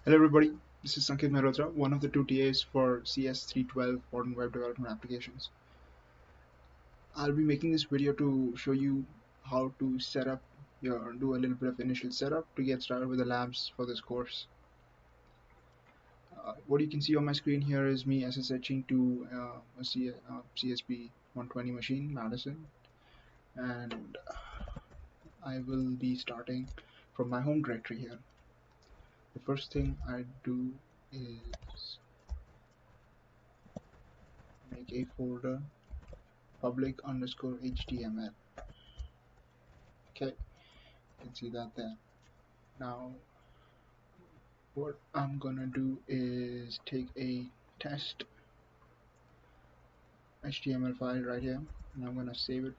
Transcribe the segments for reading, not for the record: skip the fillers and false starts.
Hello everybody, this is Sanket Mehrotra, one of the two TAs for CS312 Modern Web Development Applications. I'll be making this video to show you how to do a little bit of initial setup to get started with the labs for this course. What you can see on my screen here is me SSHing to a CSP120 machine, Madison, and I will be starting from my home directory here. The first thing I do is make a folder public_html. Okay, you can see that there. Now what I'm gonna do is take a test HTML file right here and I'm gonna save it.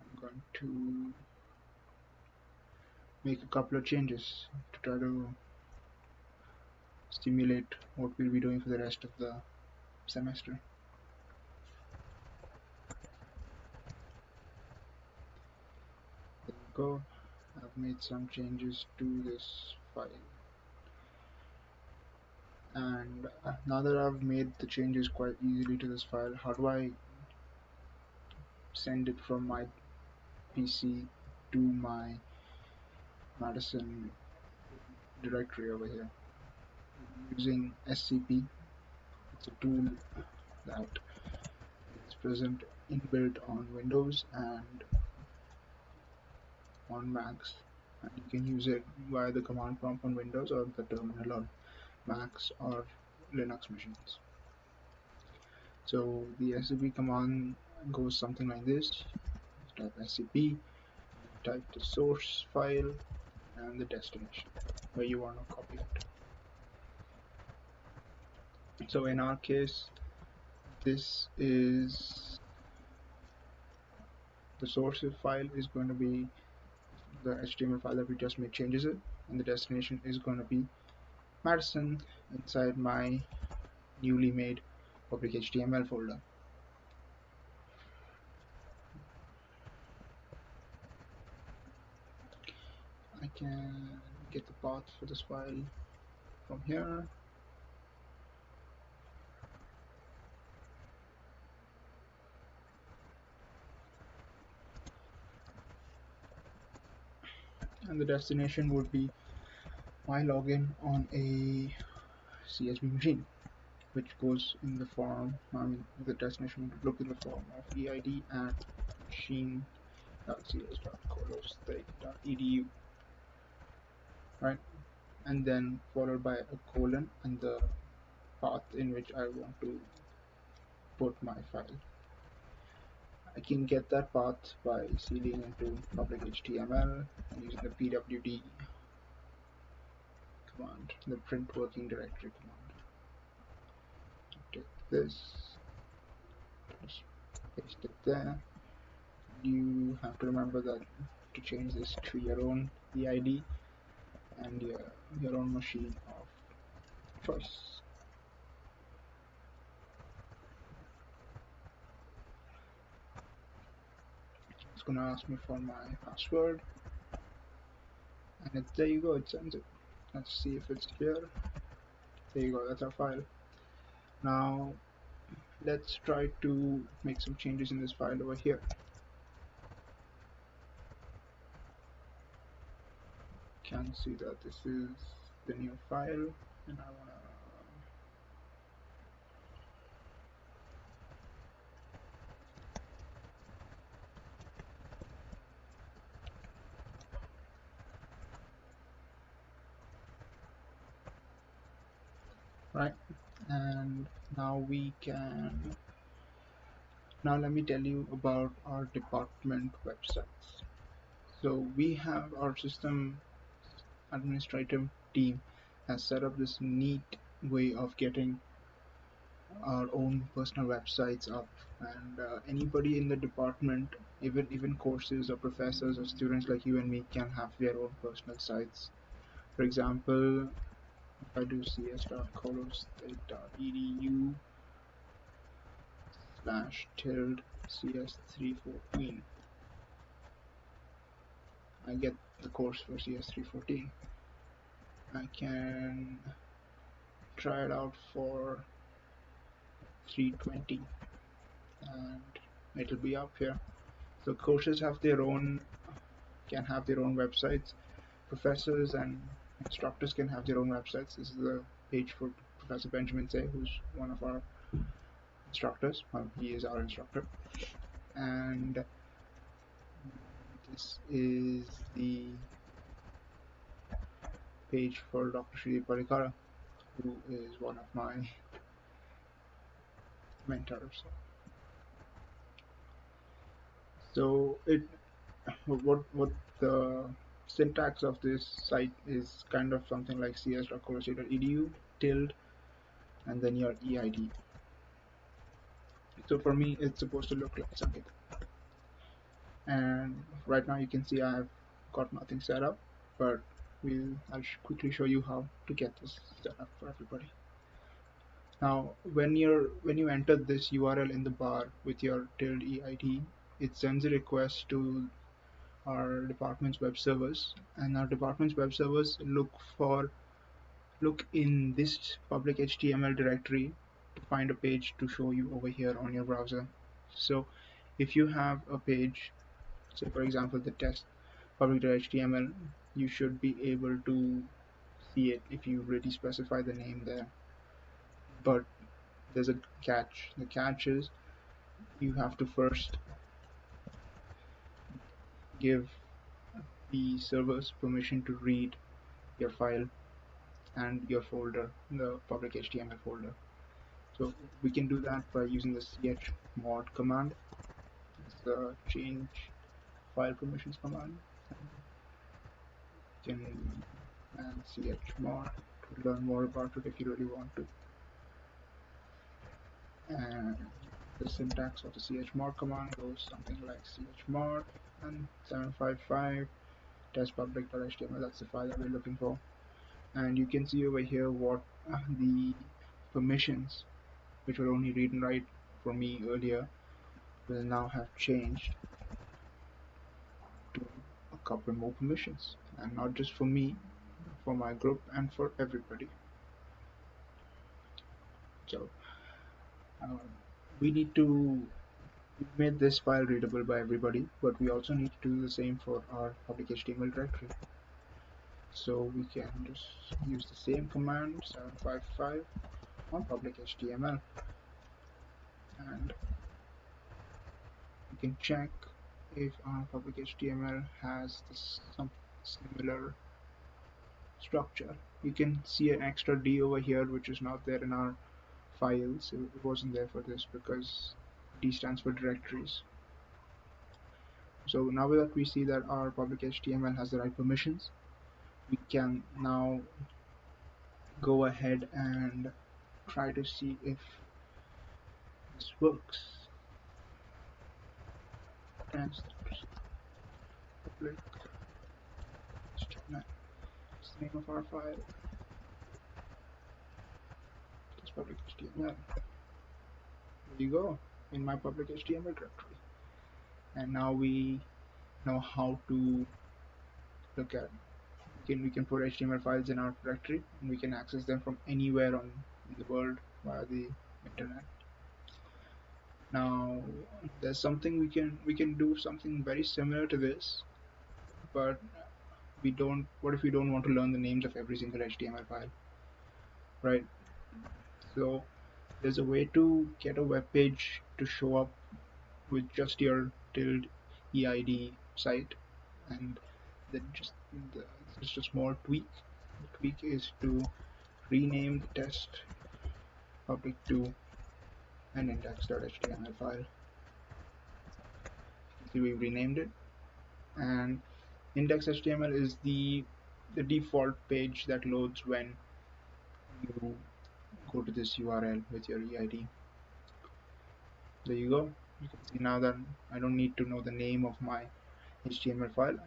I'm going to make a couple of changes to try to stimulate what we'll be doing for the rest of the semester. There we go. I've made some changes to this file, and now that I've made the changes quite easily to this file, how do I send it from my PC to my Madison directory over here using SCP? It's a tool that is present inbuilt on Windows and on Macs, and you can use it via the command prompt on Windows or the terminal on Macs or Linux machines. So the SCP command goes something like this: type SCP, type the source file and the destination where you want to copy it. So in our case, this is the source file is going to be the HTML file that we just made changes in, and the destination is going to be Madison inside my newly made public HTML folder. I can get the path for this file from here. And the destination would be my login on a CSV machine, which goes in the form, the destination would look in the form of eid at machine.cs.colostate.edu, right? And then followed by a colon and the path in which I want to put my file. I can get that path by cding into public HTML and using the pwd command, the print working directory command. Take this, just paste it there. You have to remember that to change this to your own EID and your own machine of choice. It's gonna ask me for my password, and there you go, it sends it. Let's see if it's here. There you go, that's our file. Now let's try to make some changes in this file over here. Can see that this is the new file, and I wanna right, and now let me tell you about our department websites. So we have our system administrative team has set up this neat way of getting our own personal websites up, and anybody in the department, even courses or professors or students like you and me, can have their own personal sites. For example, if I do cs.colostate.edu /tilde cs314, I get the course for CS314. I can try it out for 320 and it'll be up here. So courses have their own can have their own websites. Professors and instructors can have their own websites. This is the page for Professor Benjamin Say, who's one of our instructors. Well, he is our instructor. And this is the page for Dr. Shri Parikara, who is one of my mentors. So what the syntax of this site is kind of something like cs.course.edu tilde and then your EID. So for me, it's supposed to look like something. And right now you can see I've got nothing set up, but I'll quickly show you how to get this set up for everybody. Now, when you enter this URL in the bar with your tilde EID, it sends a request to our department's web servers, and our department's web servers look in this public HTML directory to find a page to show you over here on your browser. So if you have a page, say for example the test public.html, you should be able to see it if you really specify the name there. But there's a catch. The catch is you have to first give the servers permission to read your file and your folder, the public HTML folder. So we can do that by using the chmod command. It's the change file permissions command. You can and chmod to learn more about it if you really want to. And the syntax of the chmod command goes something like chmod and 755 testpublic.html. That's the file that we're looking for. And you can see over here what the permissions, which were only read and write for me earlier, will now have changed to a couple more permissions, and not just for me, for my group and for everybody. So uh, we need to made this file readable by everybody, but we also need to do the same for our public HTML directory. So we can just use the same command 755 on public HTML, and we can check if our public HTML has some similar structure. You can see an extra D over here, which is not there in our files. It wasn't there for this because D stands for directories. So now that we see that our public HTML has the right permissions, we can now go ahead and try to see if this works. Test public HTML. It's the name of our file. Test public HTML. There you go, in my public HTML directory. And now we know how to look at. We can put HTML files in our directory, and we can access them from anywhere in the world via the internet. Now, there's something we can do something very similar to this, but what if we don't want to learn the names of every single HTML file, right? So there's a way to get a web page to show up with just your tilde EID site, and then it's just a small tweak. The tweak is to rename the test public to an index.html file. You see we've renamed it, and index.html is the default page that loads when you go to this URL with your EID. There you go. You can see now that I don't need to know the name of my HTML file.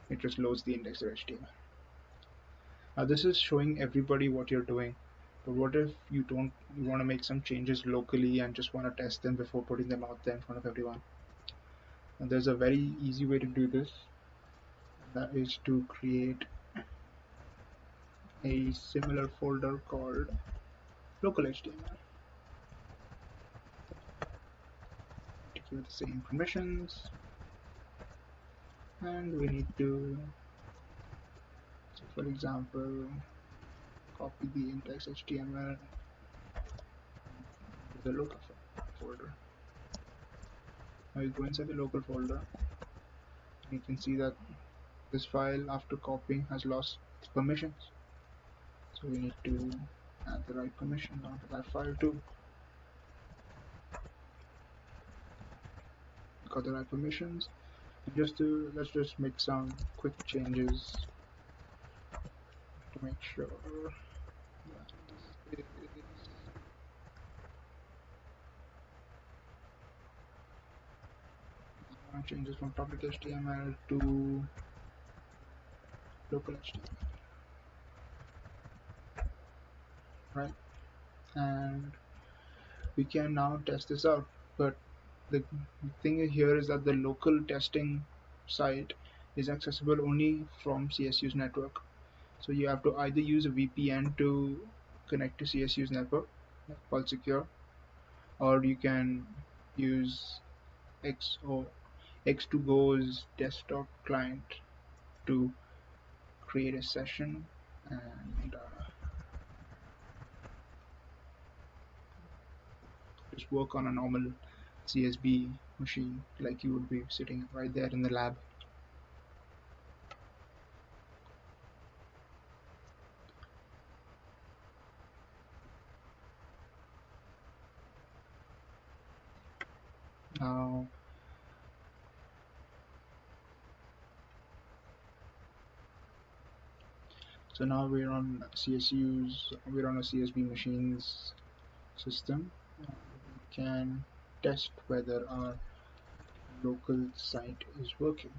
It just loads the index.html. Now this is showing everybody what you're doing. But what if you want to make some changes locally and just want to test them before putting them out there in front of everyone? And there's a very easy way to do this, and that is to create a similar folder called local HTML to give the same permissions, and we need to, so for example, copy the index HTML to the local folder. Now you go inside the local folder, and you can see that this file after copying has lost permissions. So we need to add the right permission onto that file too. Got the right permissions. And let's just make some quick changes to make sure that this is, I want to change this from public HTML to local HTML, right? And we can now test this out. But the thing here is that the local testing site is accessible only from CSU's network. So you have to either use a VPN to connect to CSU's network, called secure, or you can use XO X2Go's desktop client to create a session and just work on a normal CSB machine like you would be sitting right there in the lab. Now, so now we're on we're on a CSB machines system. We can test whether our local site is working.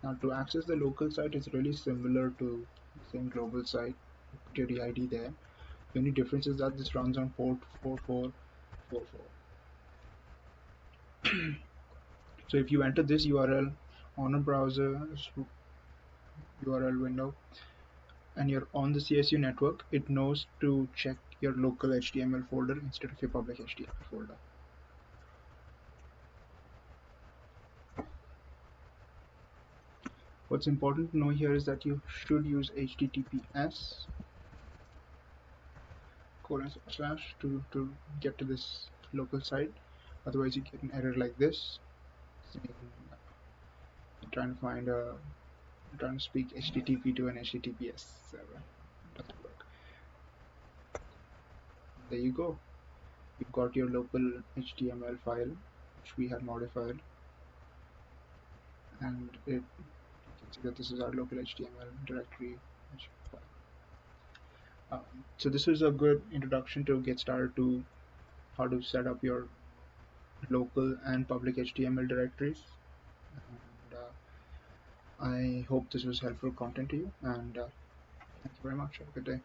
Now to access the local site is really similar to the same global site. Put your DID there. The only difference is that this runs on port 4444. So if you enter this URL on a browser URL window and you're on the CSU network, it knows to check your local HTML folder instead of your public HTML folder. What's important to know here is that you should use HTTPS // to get to this local site. Otherwise, you get an error like this saying you're trying to speak HTTP to an HTTPS server. It doesn't work. There you go. You've got your local HTML file, which we have modified, and you can see that this is our local HTML directory file. So this is a good introduction to get started to how to set up your local and public HTML directories. And I hope this was helpful content to you, and thank you very much. Have a good day.